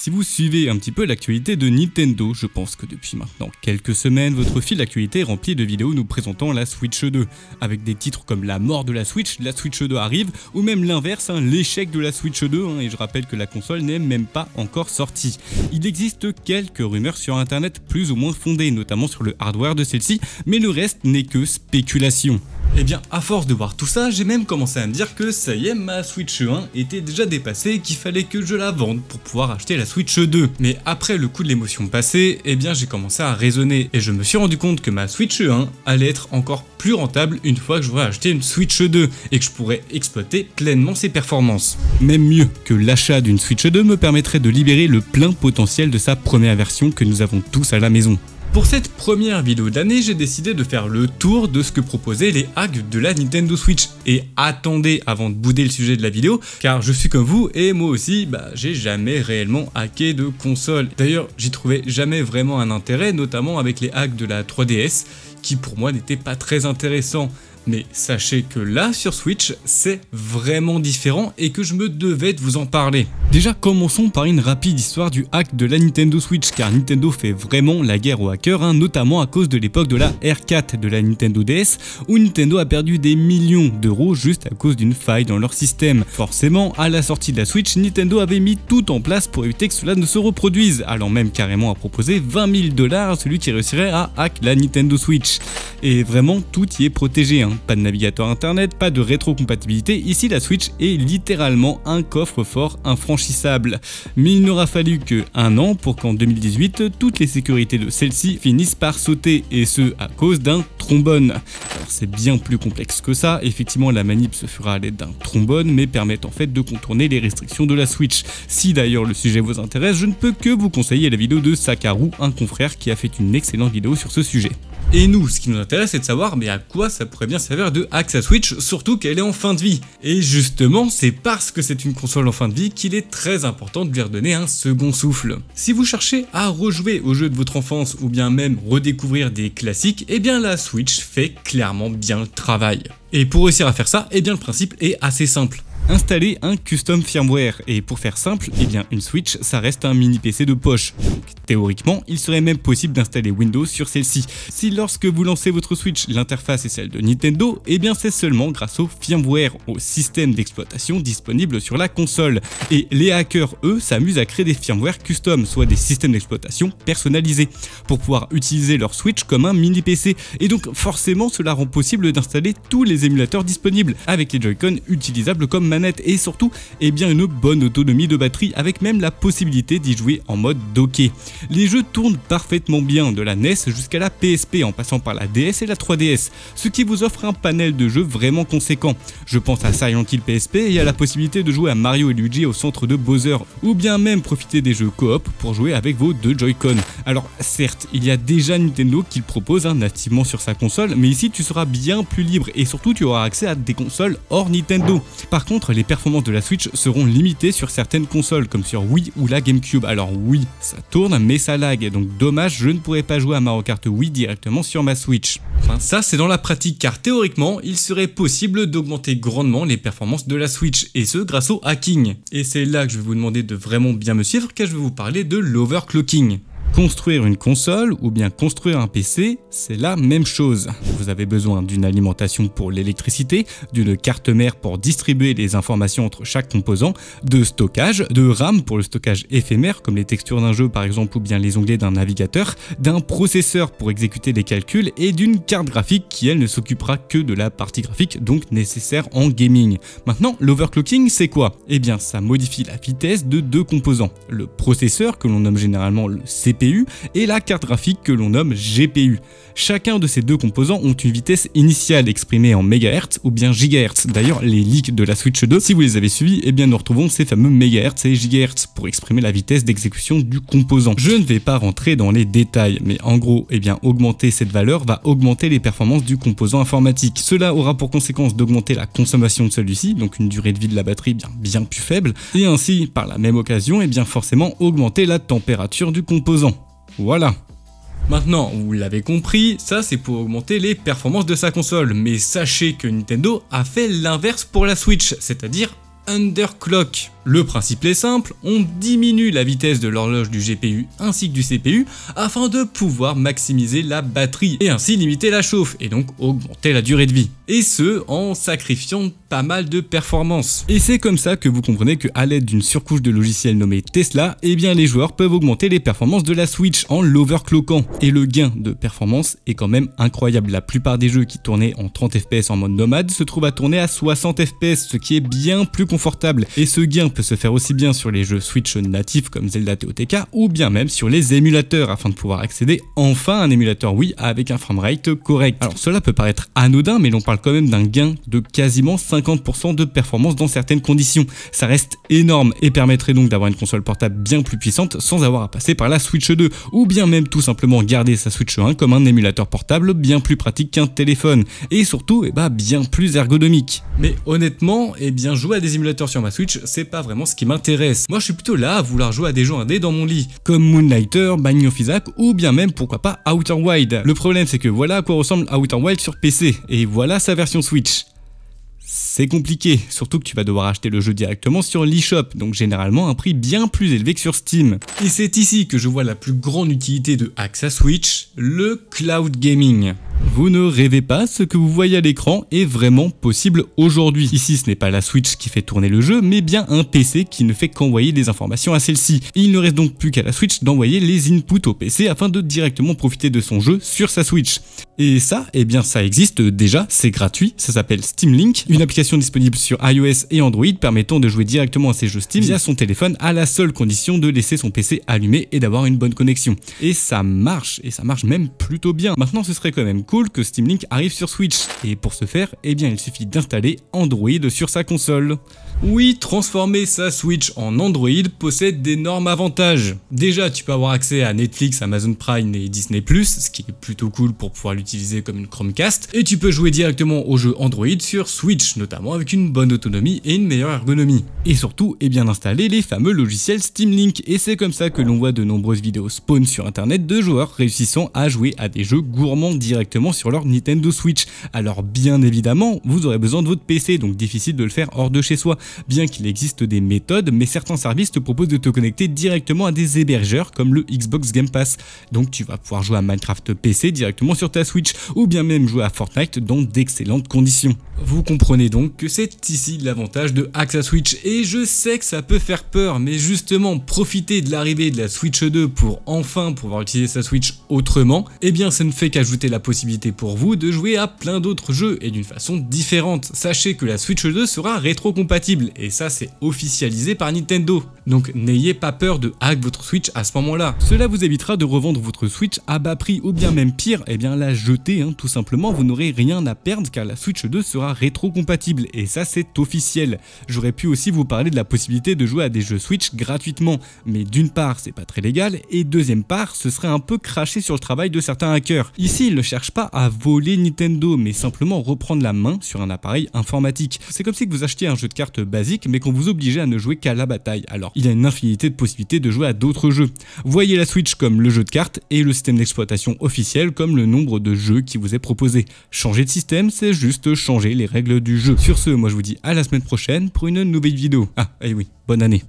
Si vous suivez un petit peu l'actualité de Nintendo, je pense que depuis maintenant quelques semaines, votre fil d'actualité est rempli de vidéos nous présentant la Switch 2, avec des titres comme la mort de la Switch 2 arrive, ou même l'inverse, l'échec de la Switch 2, et je rappelle que la console n'est même pas encore sortie. Il existe quelques rumeurs sur internet plus ou moins fondées, notamment sur le hardware de celle-ci, mais le reste n'est que spéculation. Et bien, à force de voir tout ça, j'ai même commencé à me dire que ça y est, ma Switch 1 était déjà dépassée et qu'il fallait que je la vende pour pouvoir acheter la Switch 2. Mais après le coup de l'émotion passé, eh bien j'ai commencé à raisonner et je me suis rendu compte que ma Switch 1 allait être encore plus rentable une fois que j'aurais acheté une Switch 2 et que je pourrais exploiter pleinement ses performances. Même mieux, que l'achat d'une Switch 2 me permettrait de libérer le plein potentiel de sa première version que nous avons tous à la maison. Pour cette première vidéo de l'année, j'ai décidé de faire le tour de ce que proposaient les hacks de la Nintendo Switch. Et attendez avant de bouder le sujet de la vidéo, car je suis comme vous et moi aussi, j'ai jamais réellement hacké de console. D'ailleurs, j'y trouvais jamais vraiment un intérêt, notamment avec les hacks de la 3DS, qui pour moi n'étaient pas très intéressants. Mais sachez que là sur Switch, c'est vraiment différent et que je me devais de vous en parler. Déjà commençons par une rapide histoire du hack de la Nintendo Switch, car Nintendo fait vraiment la guerre aux hackers, notamment à cause de l'époque de la R4 de la Nintendo DS, où Nintendo a perdu des millions d'euros juste à cause d'une faille dans leur système. Forcément, à la sortie de la Switch, Nintendo avait mis tout en place pour éviter que cela ne se reproduise, allant même carrément à proposer 20 000 $ à celui qui réussirait à hack la Nintendo Switch. Et vraiment, tout y est protégé, Pas de navigateur internet, pas de rétrocompatibilité, ici la Switch est littéralement un coffre-fort infranchissable. Mais il n'aura fallu que un an pour qu'en 2018, toutes les sécurités de celle-ci finissent par sauter, et ce à cause d'un trombone. Alors c'est bien plus complexe que ça, effectivement la manip se fera à l'aide d'un trombone, mais permet en fait de contourner les restrictions de la Switch. Si d'ailleurs le sujet vous intéresse, je ne peux que vous conseiller la vidéo de Sakaru, un confrère qui a fait une excellente vidéo sur ce sujet. Et nous, ce qui nous intéresse, c'est de savoir à quoi ça pourrait bien servir de hack sa Switch, surtout qu'elle est en fin de vie. Et justement, c'est parce que c'est une console en fin de vie qu'il est très important de lui redonner un second souffle. Si vous cherchez à rejouer aux jeux de votre enfance ou bien même redécouvrir des classiques, eh bien la Switch fait clairement bien le travail. Et pour réussir à faire ça, eh bien le principe est assez simple. Installer un custom firmware, et pour faire simple, eh bien une Switch ça reste un mini PC de poche. Donc théoriquement, il serait même possible d'installer Windows sur celle-ci. Si lorsque vous lancez votre Switch, l'interface est celle de Nintendo, eh bien c'est seulement grâce au firmware, au système d'exploitation disponible sur la console. Et les hackers, eux, s'amusent à créer des firmware custom, soit des systèmes d'exploitation personnalisés, pour pouvoir utiliser leur Switch comme un mini PC. Et donc forcément, cela rend possible d'installer tous les émulateurs disponibles, avec les Joy-Con utilisables comme manette, et surtout bien une bonne autonomie de batterie, avec même la possibilité d'y jouer en mode docké. Les jeux tournent parfaitement bien, de la NES jusqu'à la PSP en passant par la DS et la 3DS, ce qui vous offre un panel de jeux vraiment conséquent. Je pense à Silent Hill PSP et à la possibilité de jouer à Mario et Luigi au centre de Bowser, ou bien même profiter des jeux coop pour jouer avec vos deux Joy-Con. Alors certes, il y a déjà Nintendo qui le propose nativement sur sa console, mais ici tu seras bien plus libre et surtout tu auras accès à des consoles hors Nintendo. Par contre, les performances de la Switch seront limitées sur certaines consoles comme sur Wii ou la GameCube. Alors oui, ça tourne mais ça lag, donc dommage, je ne pourrais pas jouer à Mario Kart Wii directement sur ma Switch. Enfin ça c'est dans la pratique, car théoriquement il serait possible d'augmenter grandement les performances de la Switch, et ce grâce au hacking. Et c'est là que je vais vous demander de vraiment bien me suivre, car je vais vous parler de l'overclocking. Construire une console ou bien construire un PC, c'est la même chose. Vous avez besoin d'une alimentation pour l'électricité, d'une carte mère pour distribuer les informations entre chaque composant, de stockage, de RAM pour le stockage éphémère comme les textures d'un jeu par exemple ou bien les onglets d'un navigateur, d'un processeur pour exécuter les calculs et d'une carte graphique qui elle ne s'occupera que de la partie graphique, donc nécessaire en gaming. Maintenant, l'overclocking c'est quoi? Eh bien ça modifie la vitesse de deux composants, le processeur que l'on nomme généralement le CPU et la carte graphique que l'on nomme GPU. Chacun de ces deux composants ont une vitesse initiale exprimée en MHz ou bien GHz. D'ailleurs, les leaks de la Switch 2, si vous les avez suivis, nous retrouvons ces fameux MHz et GHz pour exprimer la vitesse d'exécution du composant. Je ne vais pas rentrer dans les détails, mais en gros, augmenter cette valeur va augmenter les performances du composant informatique. Cela aura pour conséquence d'augmenter la consommation de celui-ci, donc une durée de vie de la batterie bien plus faible, et ainsi, par la même occasion, forcément augmenter la température du composant. Voilà. Maintenant, vous l'avez compris, ça c'est pour augmenter les performances de sa console, mais sachez que Nintendo a fait l'inverse pour la Switch, c'est-à-dire underclock. Le principe est simple, on diminue la vitesse de l'horloge du GPU ainsi que du CPU afin de pouvoir maximiser la batterie et ainsi limiter la chauffe et donc augmenter la durée de vie. Et ce, en sacrifiant pas mal de performance. Et c'est comme ça que vous comprenez qu'à l'aide d'une surcouche de logiciel nommée Tesla, eh bien les joueurs peuvent augmenter les performances de la Switch en l'overclockant. Et le gain de performance est quand même incroyable. La plupart des jeux qui tournaient en 30 fps en mode nomade se trouvent à tourner à 60 fps, ce qui est bien plus confortable. Et ce gain peut se faire aussi bien sur les jeux Switch natifs comme Zelda TOTK ou bien même sur les émulateurs afin de pouvoir accéder enfin à un émulateur Wii avec un framerate correct. Alors cela peut paraître anodin, mais l'on parle quand même d'un gain de quasiment 50% de performance dans certaines conditions. Ça reste énorme et permettrait donc d'avoir une console portable bien plus puissante sans avoir à passer par la Switch 2 ou bien même tout simplement garder sa Switch 1 comme un émulateur portable bien plus pratique qu'un téléphone et surtout bien plus ergonomique. Mais honnêtement, jouer à des émulateurs sur ma Switch, c'est pas vraiment ce qui m'intéresse. Moi je suis plutôt là à vouloir jouer à des jeux indés dans mon lit, comme Moonlighter, Binding of Isaac ou bien même pourquoi pas Outer Wild. Le problème c'est que voilà à quoi ressemble Outer Wild sur PC et voilà sa version Switch. C'est compliqué, surtout que tu vas devoir acheter le jeu directement sur l'eShop, donc généralement un prix bien plus élevé que sur Steam. Et c'est ici que je vois la plus grande utilité de Axa Switch, le cloud gaming. Vous ne rêvez pas, ce que vous voyez à l'écran est vraiment possible aujourd'hui. Ici, ce n'est pas la Switch qui fait tourner le jeu, mais bien un PC qui ne fait qu'envoyer des informations à celle-ci. Il ne reste donc plus qu'à la Switch d'envoyer les inputs au PC afin de directement profiter de son jeu sur sa Switch. Et ça, ça existe déjà, c'est gratuit, ça s'appelle Steam Link, une application disponible sur iOS et Android permettant de jouer directement à ses jeux Steam via son téléphone à la seule condition de laisser son PC allumé et d'avoir une bonne connexion. Et ça marche même plutôt bien. Maintenant, ce serait quand même cool que Steam Link arrive sur Switch. Et pour ce faire, il suffit d'installer Android sur sa console. Oui, transformer sa Switch en Android possède d'énormes avantages. Déjà, tu peux avoir accès à Netflix, Amazon Prime et Disney+, ce qui est plutôt cool pour pouvoir l'utiliser comme une Chromecast. Et tu peux jouer directement aux jeux Android sur Switch, notamment avec une bonne autonomie et une meilleure ergonomie. Et surtout, installer les fameux logiciels Steam Link. Et c'est comme ça que l'on voit de nombreuses vidéos spawn sur internet de joueurs réussissant à jouer à des jeux gourmands directement sur leur Nintendo Switch. Alors bien évidemment, vous aurez besoin de votre PC, donc difficile de le faire hors de chez soi. Bien qu'il existe des méthodes, mais certains services te proposent de te connecter directement à des hébergeurs comme le Xbox Game Pass. Donc tu vas pouvoir jouer à Minecraft PC directement sur ta Switch ou bien même jouer à Fortnite dans d'excellentes conditions. Vous comprenez donc que c'est ici l'avantage de Axa Switch et je sais que ça peut faire peur, mais justement profiter de l'arrivée de la Switch 2 pour enfin pouvoir utiliser sa Switch autrement, ça ne fait qu'ajouter la possibilité pour vous de jouer à plein d'autres jeux et d'une façon différente. Sachez que la Switch 2 sera rétro-compatible et ça c'est officialisé par Nintendo. Donc n'ayez pas peur de hack votre Switch à ce moment-là. Cela vous évitera de revendre votre Switch à bas prix ou bien même pire, la jeter tout simplement. Vous n'aurez rien à perdre car la Switch 2 sera rétro-compatible et ça c'est officiel. J'aurais pu aussi vous parler de la possibilité de jouer à des jeux Switch gratuitement, mais d'une part c'est pas très légal et deuxième part ce serait un peu cracher sur le travail de certains hackers. Ici ils ne cherchent pas à voler Nintendo mais simplement reprendre la main sur un appareil informatique. C'est comme si vous achetiez un jeu de cartes basique mais qu'on vous obligeait à ne jouer qu'à la bataille. Alors il y a une infinité de possibilités de jouer à d'autres jeux. Voyez la Switch comme le jeu de cartes et le système d'exploitation officiel comme le nombre de jeux qui vous est proposé. Changer de système, c'est juste changer les règles du jeu. Sur ce, moi je vous dis à la semaine prochaine pour une nouvelle vidéo. Ah, et oui, bonne année.